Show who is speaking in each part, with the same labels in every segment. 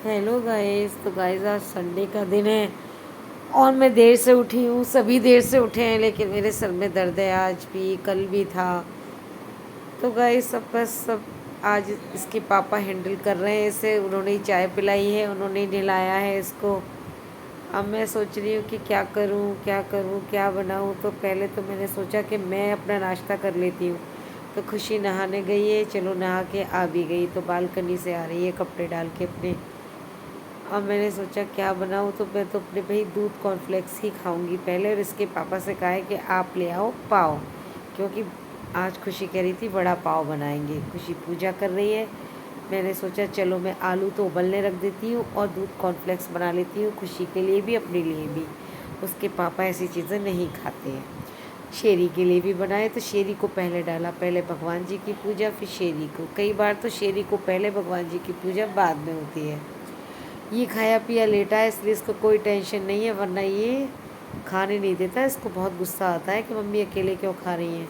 Speaker 1: Hello guys. तो guys आज Sunday का दिन है और मैं देर से उठी हूँ। सभी देर से उठे हैं लेकिन मेरे सर में दर्द है, आज भी कल भी था। तो गाइस सब आज इसके पापा हैंडल कर रहे हैं इसे। उन्होंने ही चाय पिलाई है, उन्होंने ही नहलाया है इसको। अब मैं सोच रही हूँ कि क्या करूँ क्या करूँ क्या बनाऊँ। तो पहले तो मैंने सोचा कि मैं अपना नाश्ता कर लेती हूँ। तो खुशी नहाने गई है, चलो नहा के आ भी गई। तो बालकनी से आ रही है कपड़े डाल के अपने। अब मैंने सोचा क्या बनाऊँ, तो मैं तो अपने भाई दूध कॉर्नफ्लेक्स ही खाऊंगी पहले। और इसके पापा से कहा है कि आप ले आओ पाव, क्योंकि आज खुशी कह रही थी बड़ा पाव बनाएंगे। खुशी पूजा कर रही है। मैंने सोचा चलो मैं आलू तो उबलने रख देती हूँ और दूध कॉर्नफ्लेक्स बना लेती हूँ, खुशी के लिए भी अपने लिए भी। उसके पापा ऐसी चीज़ें नहीं खाते हैं। शेरी के लिए भी बनाए तो शेरी को पहले डाला, पहले भगवान जी की पूजा फिर शेरी को। कई बार तो शेरी को पहले भगवान जी की पूजा बाद में होती है। ये खाया पिया लेटा है इसलिए इसको कोई टेंशन नहीं है, वरना ये खाने नहीं देता। इसको बहुत गुस्सा आता है कि मम्मी अकेले क्यों खा रही हैं।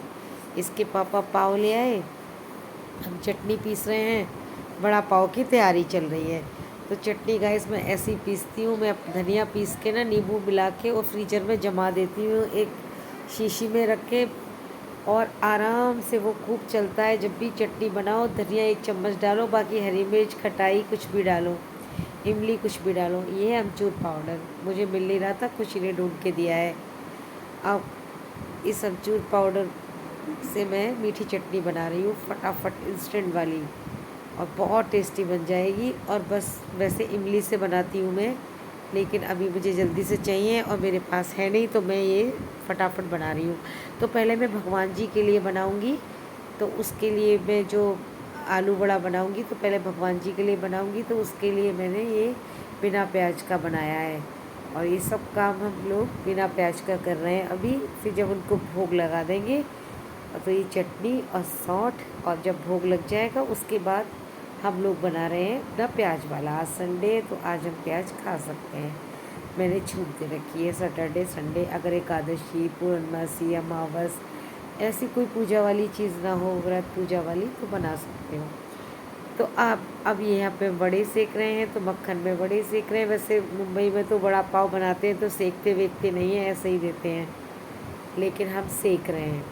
Speaker 1: इसके पापा पाव ले आए, हम चटनी पीस रहे हैं। बड़ा पाव की तैयारी चल रही है। तो चटनी गाइस मैं ऐसे ही पीसती हूँ। मैं धनिया पीस के ना नींबू मिला के और फ्रीजर में जमा देती हूँ एक शीशी में रख के, और आराम से वो खूब चलता है। जब भी चटनी बनाओ धनिया 1 चम्मच डालो, बाकी हरी मिर्च खटाई कुछ भी डालो, इमली कुछ भी डालो। ये है अमचूर पाउडर, मुझे मिल नहीं रहा था, खुशी ने ढूंढ के दिया है। अब इस अमचूर पाउडर से मैं मीठी चटनी बना रही हूँ, फटाफट इंस्टेंट वाली, और बहुत टेस्टी बन जाएगी। और बस वैसे इमली से बनाती हूँ मैं, लेकिन अभी मुझे जल्दी से चाहिए और मेरे पास है नहीं, तो मैं ये फटाफट बना रही हूँ। तो पहले मैं भगवान जी के लिए बनाऊँगी। तो उसके लिए मैं जो आलू बड़ा बनाऊँगी तो पहले भगवान जी के लिए बनाऊँगी। तो उसके लिए मैंने ये बिना प्याज का बनाया है। और ये सब काम हम लोग बिना प्याज का कर रहे हैं अभी। फिर जब उनको भोग लगा देंगे तो ये चटनी और सौंठ, और जब भोग लग जाएगा उसके बाद हम लोग बना रहे हैं अपना प्याज वाला। आज संडे है तो आज हम प्याज खा सकते हैं। मैंने छूट दे रखी है सैटरडे संडे, अगर एकादशी पूर्णमासी अमावस ऐसी कोई पूजा वाली चीज़ ना हो, व्रत पूजा वाली, तो बना सकते हो। तो आप अब ये यहाँ पे बड़े सेक रहे हैं, तो मक्खन में बड़े सेक रहे हैं। वैसे मुंबई में तो बड़ा पाव बनाते हैं तो सेकते वेकते नहीं हैं, ऐसे ही देते हैं, लेकिन हम सेक रहे हैं।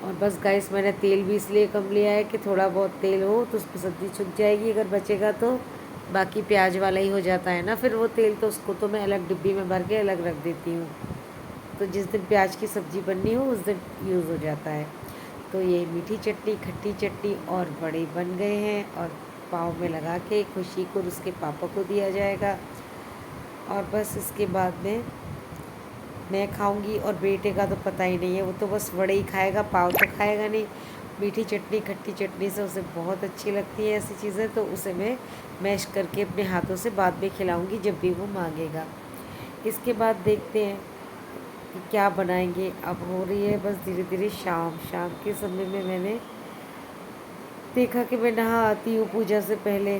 Speaker 1: और बस गाइस मैंने तेल भी इसलिए कम लिया है कि थोड़ा बहुत तेल हो तो उसमें सब्ज़ी छुक जाएगी, अगर बचेगा तो। बाकी प्याज वाला ही हो जाता है ना फिर वो तेल, तो उसको तो मैं अलग डिब्बी में भर के अलग रख देती हूँ। तो जिस दिन प्याज की सब्ज़ी बननी हो उस दिन यूज़ हो जाता है। तो ये मीठी चटनी खट्टी चटनी और बड़े बन गए हैं, और पाव में लगा के खुशी को और उसके पापा को दिया जाएगा। और बस इसके बाद में मैं खाऊंगी, और बेटे का तो पता ही नहीं है, वो तो बस वड़े ही खाएगा, पाव तो खाएगा नहीं। मीठी चटनी खट्टी चटनी से उसे बहुत अच्छी लगती है ऐसी चीज़ें, तो उसे मैं मैश करके अपने हाथों से बाद में खिलाऊंगी जब भी वो मांगेगा। इसके बाद देखते हैं कि क्या बनाएंगे। अब हो रही है बस धीरे धीरे शाम। शाम के समय में मैंने देखा कि मैं नहा आती हूँ पूजा से पहले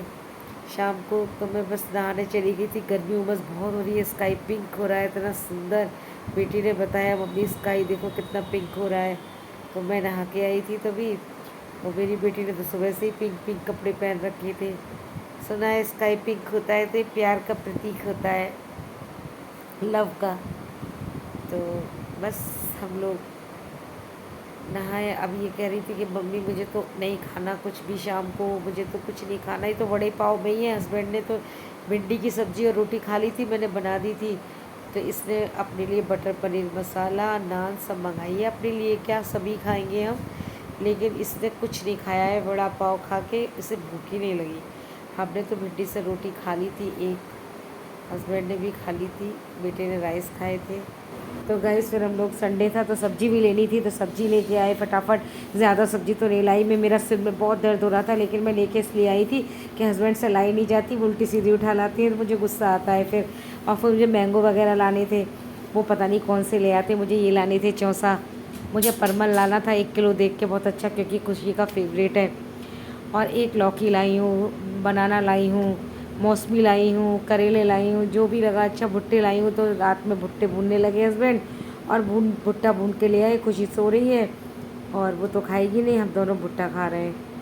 Speaker 1: शाम को। तो मैं बस नहाने चली गई थी। गर्मी उमस बहुत हो रही है, स्काई पिंक हो रहा है इतना सुंदर। बेटी ने बताया मम्मी स्काई देखो कितना पिंक हो रहा है। तो मैं नहा के आई थी तभी, और मेरी बेटी ने तो सुबह से ही पिंक पिंक कपड़े पहन रखे थे। सुना है स्काई पिंक होता है तो ये प्यार का प्रतीक होता है, लव का। तो बस हम लोग नहाए। अब ये कह रही थी कि मम्मी मुझे तो नहीं खाना कुछ भी शाम को, मुझे तो कुछ नहीं खाना, ही तो बड़े पाव में ही है। हस्बैंड ने तो भिंडी की सब्ज़ी और रोटी खा ली थी, मैंने बना दी थी। तो इसने अपने लिए बटर पनीर मसाला नान सब मंगाई है अपने लिए, क्या सभी खाएंगे हम, लेकिन इसने कुछ नहीं खाया है। बड़ा पाव खा के इसे भूख ही नहीं लगी। हमने तो भिंडी से रोटी खा ली थी एक, हस्बैंड ने भी खा ली थी, बेटे ने राइस खाए थे। तो गाइस फिर हम लोग संडे था तो सब्ज़ी भी लेनी थी, तो सब्ज़ी लेके आए फटाफट। ज़्यादा सब्ज़ी तो नहीं लाई मैं, मेरा सिर में बहुत दर्द हो रहा था, लेकिन मैं लेके इसलिए आई थी कि हस्बैंड से लाई नहीं जाती, वो उल्टी सीधी उठा लाती है तो मुझे गुस्सा आता है फिर। और फिर मुझे मैंगो वगैरह लाने थे, वो पता नहीं कौन से ले आते। मुझे ये लाने थे चौसा, मुझे परमल लाना था 1 किलो देख के बहुत अच्छा, क्योंकि खुशी का फेवरेट है। और एक लौकी लाई हूँ, बनाना लाई हूँ, मौसमी लाई हूँ, करेले लाई हूँ, जो भी लगा अच्छा। भुट्टे लाई हूँ, तो रात में भुट्टे भूनने लगे हस्बैंड, और भुट्टा भून के ले आए। खुशी सो रही है और वो तो खाएगी नहीं, हम दोनों भुट्टा खा रहे हैं।